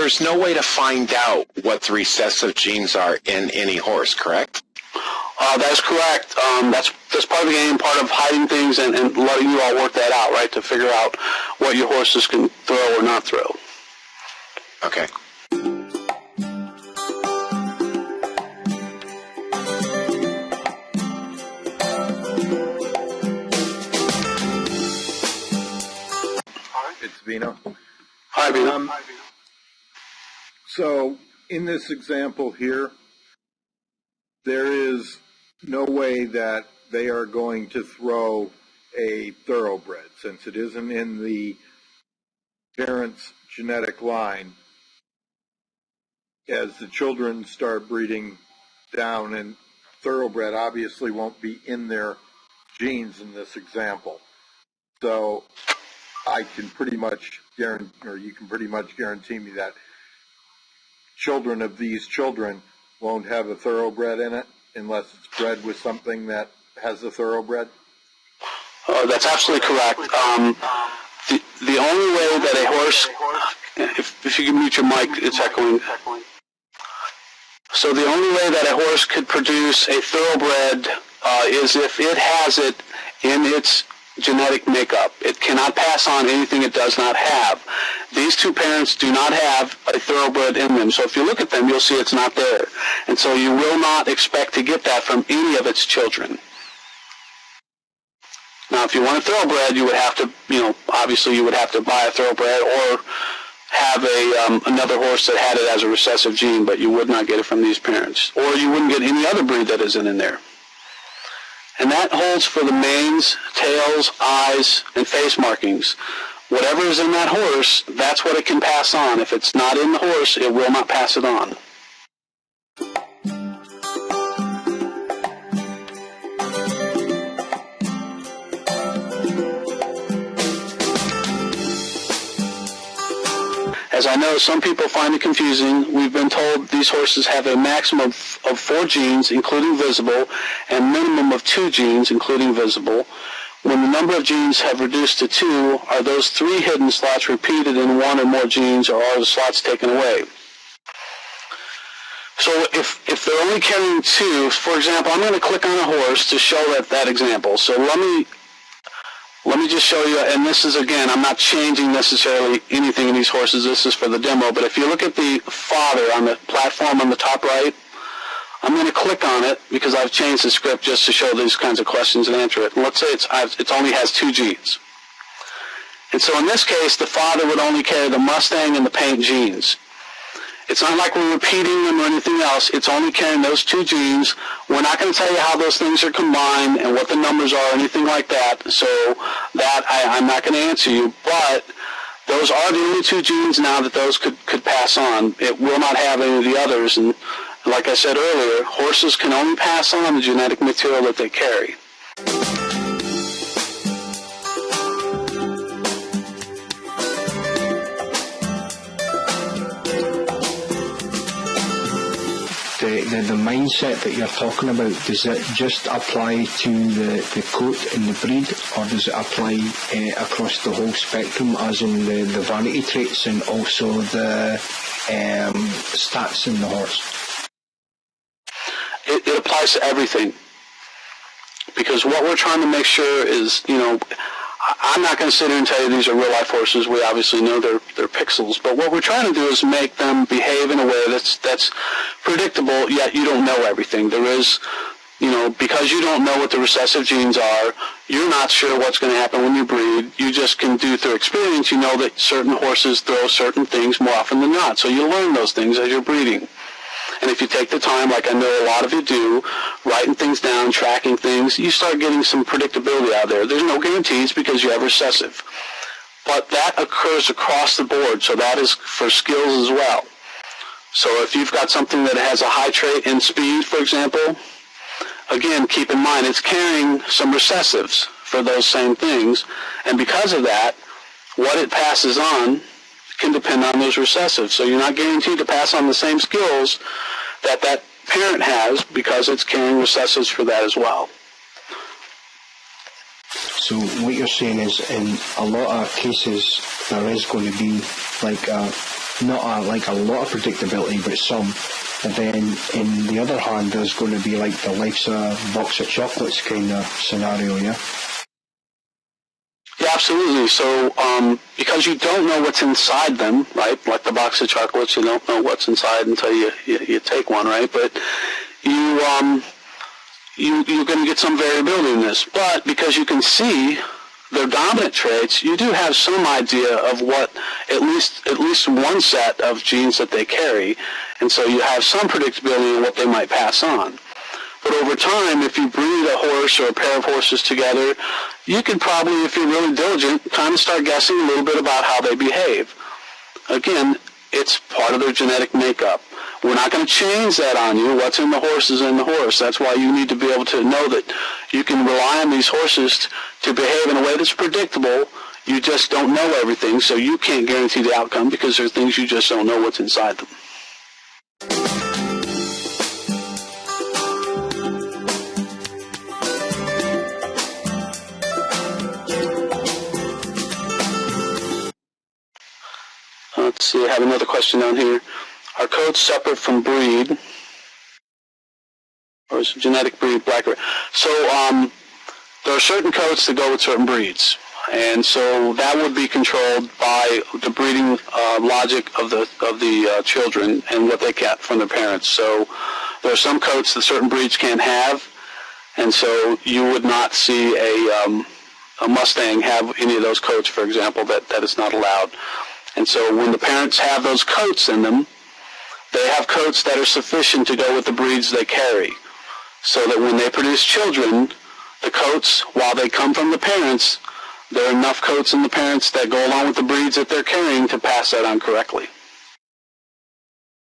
there's no way to find out what the recessive genes are in any horse, correct? That is correct. That's part of the game, part of hiding things and letting you all work that out, right, to figure out what your horses can throw or not throw. Okay. It's Vino. Hi, Vino. So, in this example here, there is no way that they are going to throw a thoroughbred, since it isn't in the parent's genetic line. As the children start breeding down, and thoroughbred obviously won't be in their genes in this example. So I can pretty much guarantee, or you can pretty much guarantee me that children of these children won't have a thoroughbred in it unless it's bred with something that has a thoroughbred? That's absolutely correct. The only way that a horse, if you can mute your mic, it's echoing. So the only way that a horse could produce a thoroughbred is if it has it in its genetic makeup. It cannot pass on anything it does not have. These two parents do not have a thoroughbred in them. So if you look at them, you'll see it's not there. And so you will not expect to get that from any of its children. Now, if you want a thoroughbred, you would have to, obviously you would have to buy a thoroughbred or have another horse that had it as a recessive gene, but you would not get it from these parents. Or you wouldn't get any other breed that isn't in there. And that holds for the manes, tails, eyes, and face markings. Whatever is in that horse, that's what it can pass on. If it's not in the horse, it will not pass it on. As I know, some people find it confusing. We've been told these horses have a maximum of 4 genes, including visible, and minimum of 2 genes, including visible. When the number of genes have reduced to 2, are those 3 hidden slots repeated in 1 or more genes, or are the slots taken away? So if they're only carrying 2, for example, I'm going to click on a horse to show that example. So let me just show you, and this is, again, I'm not changing necessarily anything in these horses. This is for the demo. But if you look at the father on the platform on the top right, I'm going to click on it because I've changed the script just to show these kinds of questions and answer it. And let's say it only has 2 genes. And so in this case, the father would only carry the Mustang and the paint genes. It's not like we're repeating them or anything else. It's only carrying those 2 genes. We're not going to tell you how those things are combined and what the numbers are or anything like that. So that I'm not going to answer you. But those are the only 2 genes now that those could pass on. It will not have any of the others. And like I said earlier, horses can only pass on the genetic material that they carry. The mindset that you're talking about, does it just apply to the coat and the breed, or does it apply across the whole spectrum, as in the vanity traits and also the stats in the horse? It applies to everything, because what we're trying to make sure is, I'm not going to sit here and tell you these are real-life horses. We obviously know they're pixels. But what we're trying to do is make them behave in a way that's predictable, yet you don't know everything. There is, because you don't know what the recessive genes are, you're not sure what's going to happen when you breed. You just can do through experience, you know that certain horses throw certain things more often than not. So you learn those things as you're breeding. And if you take the time, like I know a lot of you do, writing things down, tracking things, you start getting some predictability out there. There's no guarantees because you have recessive. But that occurs across the board, so that is for skills as well. So if you've got something that has a high trait in speed, for example, again, keep in mind it's carrying some recessives for those same things. And because of that, what it passes on can depend on those recessives. So you're not guaranteed to pass on the same skills that parent has because it's carrying recessives for that as well. So what you're saying is, in a lot of cases, there is going to be like a not like a lot of predictability, but some. And then, in the other hand, there's going to be like the life's a box of chocolates kind of scenario, yeah? Yeah, absolutely. So, because you don't know what's inside them, right? Like the box of chocolates, you don't know what's inside until you take one, right? But you're going to get some variability in this. But because you can see their dominant traits, you do have some idea of what at least one set of genes that they carry, and so you have some predictability in what they might pass on. But over time, if you breed a horse or a pair of horses together, you could probably, if you're really diligent, kind of start guessing a little bit about how they behave. Again, it's part of their genetic makeup. We're not going to change that on you. What's in the horse is in the horse. That's why you need to be able to know that you can rely on these horses to behave in a way that's predictable. You just don't know everything, so you can't guarantee the outcome because there are things you just don't know what's inside them. Let's see, I have another question down here. Are coats separate from breed? Or is it genetic breed black? So there are certain coats that go with certain breeds. And so that would be controlled by the breeding logic of the children and what they get from their parents. So there are some coats that certain breeds can't have, and so you would not see a Mustang have any of those coats, for example, that is not allowed. And so when the parents have those coats in them, they have coats that are sufficient to go with the breeds they carry. So that when they produce children, the coats, while they come from the parents, there are enough coats in the parents that go along with the breeds that they're carrying to pass that on correctly.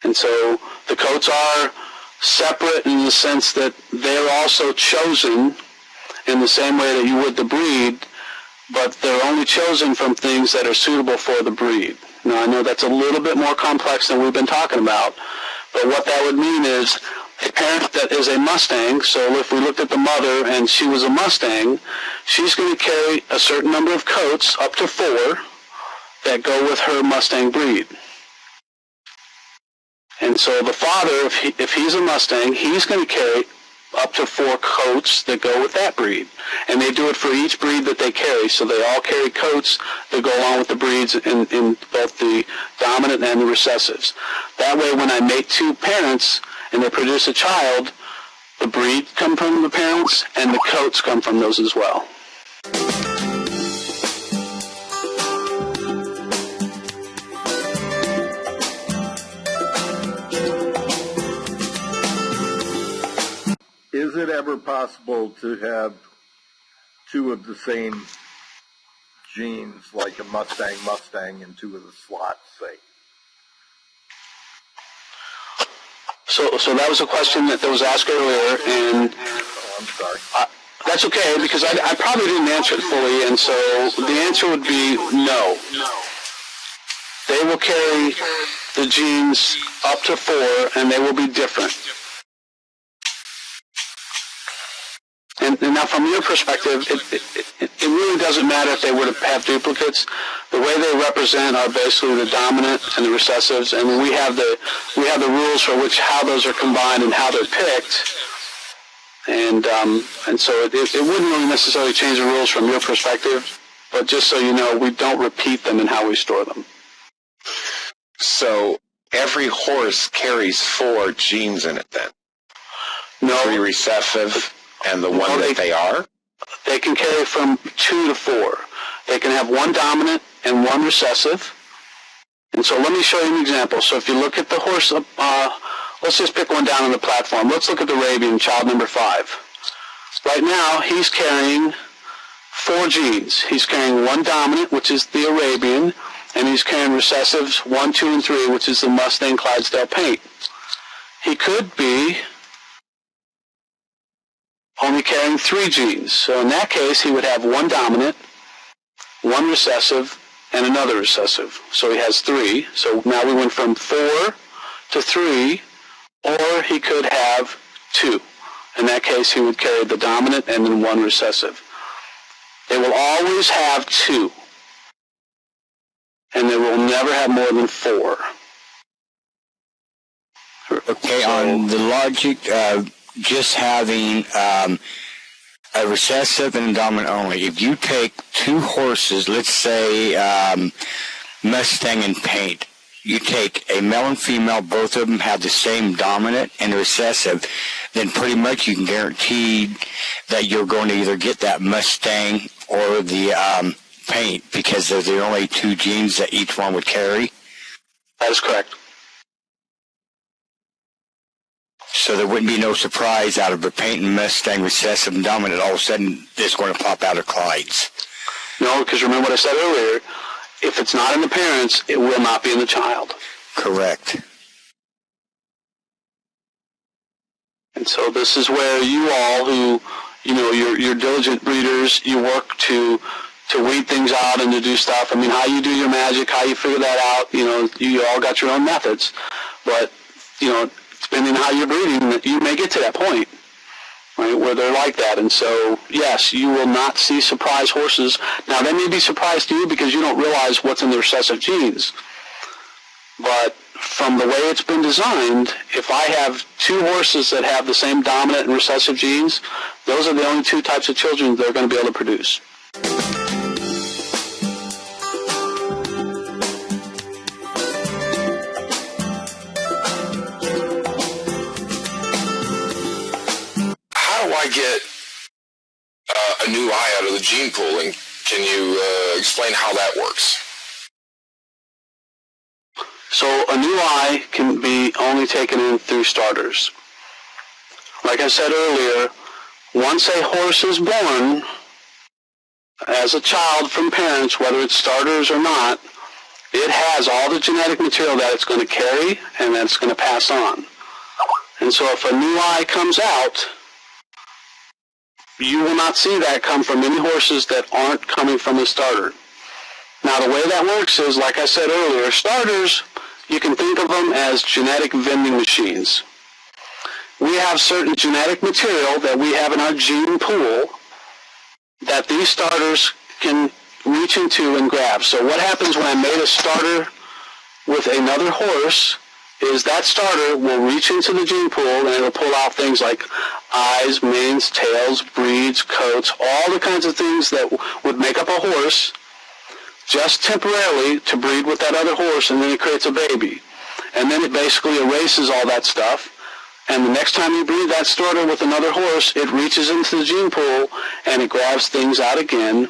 And so the coats are separate in the sense that they're also chosen in the same way that you would the breed, but they're only chosen from things that are suitable for the breed. Now, I know that's a little bit more complex than we've been talking about, but what that would mean is a parent that is a Mustang, so if we looked at the mother and she was a Mustang, she's going to carry a certain number of coats, up to 4, that go with her Mustang breed. And so the father, if he's a Mustang, he's going to carry up to 4 coats that go with that breed. And they do it for each breed that they carry, so they all carry coats that go along with the breeds in both the dominant and the recessives. That way, when I mate 2 parents and they produce a child, the breed come from the parents and the coats come from those as well. Is it ever possible to have 2 of the same genes, like a Mustang, and 2 of the slots, say? So that was a question that was asked earlier, and I'm sorry. that's okay, because I probably didn't answer it fully, and so the answer would be no. They will carry the genes up to 4, and they will be different. And now, from your perspective, it really doesn't matter if they were to have duplicates. The way they represent are basically the dominant and the recessives, and we have the rules for how those are combined and how they're picked. And so it wouldn't really necessarily change the rules from your perspective, but just so you know, we don't repeat them in how we store them. So every horse carries 4 genes in it then? No. 3 recessive and the one that they are? They can carry from 2 to 4. They can have 1 dominant and 1 recessive. And so let me show you an example. So if you look at the horse, let's just pick one down on the platform. Let's look at the Arabian, child number 5. Right now, he's carrying 4 genes. He's carrying 1 dominant, which is the Arabian, and he's carrying recessives 1, 2, and 3, which is the Mustang Clydesdale paint. He could be only carrying 3 genes. So in that case, he would have 1 dominant, 1 recessive, and another recessive. So he has 3. So now we went from 4 to 3, or he could have 2. In that case, he would carry the dominant and then 1 recessive. They will always have 2, and they will never have more than 4. Okay, on the logic of just having a recessive and a dominant only, if you take two horses, let's say Mustang and Paint, you take a male and female, both of them have the same dominant and recessive, then pretty much you can guarantee that you're going to either get that Mustang or the Paint, because they're the only two genes that each one would carry. That is correct. So there wouldn't be no surprise out of a Paint and Mustang recessive and dominant. All of a sudden, it's going to pop out of Clyde's. No, because remember what I said earlier. If it's not in the parents, it will not be in the child. Correct. And so this is where you all who, you're diligent breeders, you work to weed things out and to do stuff. I mean, how you do your magic, how you figure that out, you all got your own methods. But, depending on how you're breeding, you may get to that point, right, where they're like that. And so, yes, you will not see surprise horses. Now, they may be surprised to you because you don't realize what's in the recessive genes. But from the way it's been designed, if I have two horses that have the same dominant and recessive genes, those are the only two types of children they're going to be able to produce. How do I get a new eye out of the gene pool, and can you explain how that works? So a new eye can be only taken in through starters. Like I said earlier, once a horse is born as a child from parents, whether it's starters or not, it has all the genetic material that it's going to carry and that it's going to pass on. And so if a new eye comes out, you will not see that come from any horses that aren't coming from a starter. Now, the way that works is, like I said earlier, starters, you can think of them as genetic vending machines. We have certain genetic material that we have in our gene pool that these starters can reach into and grab. So what happens when I made a starter with another horse is that starter will reach into the gene pool and it'll pull out things like eyes, manes, tails, breeds, coats, all the kinds of things that would make up a horse just temporarily to breed with that other horse, and then it creates a baby. And then it basically erases all that stuff, and the next time you breed that starter with another horse, it reaches into the gene pool and it grabs things out again,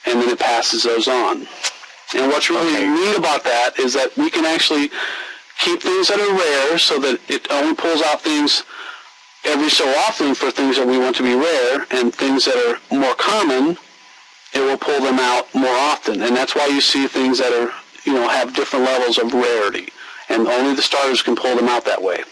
and then it passes those on. And what's really neat about that is that we can actually keep things that are rare so that it only pulls out things every so often for things that we want to be rare, and things that are more common, it will pull them out more often. And that's why you see things that are, have different levels of rarity. And only the starters can pull them out that way.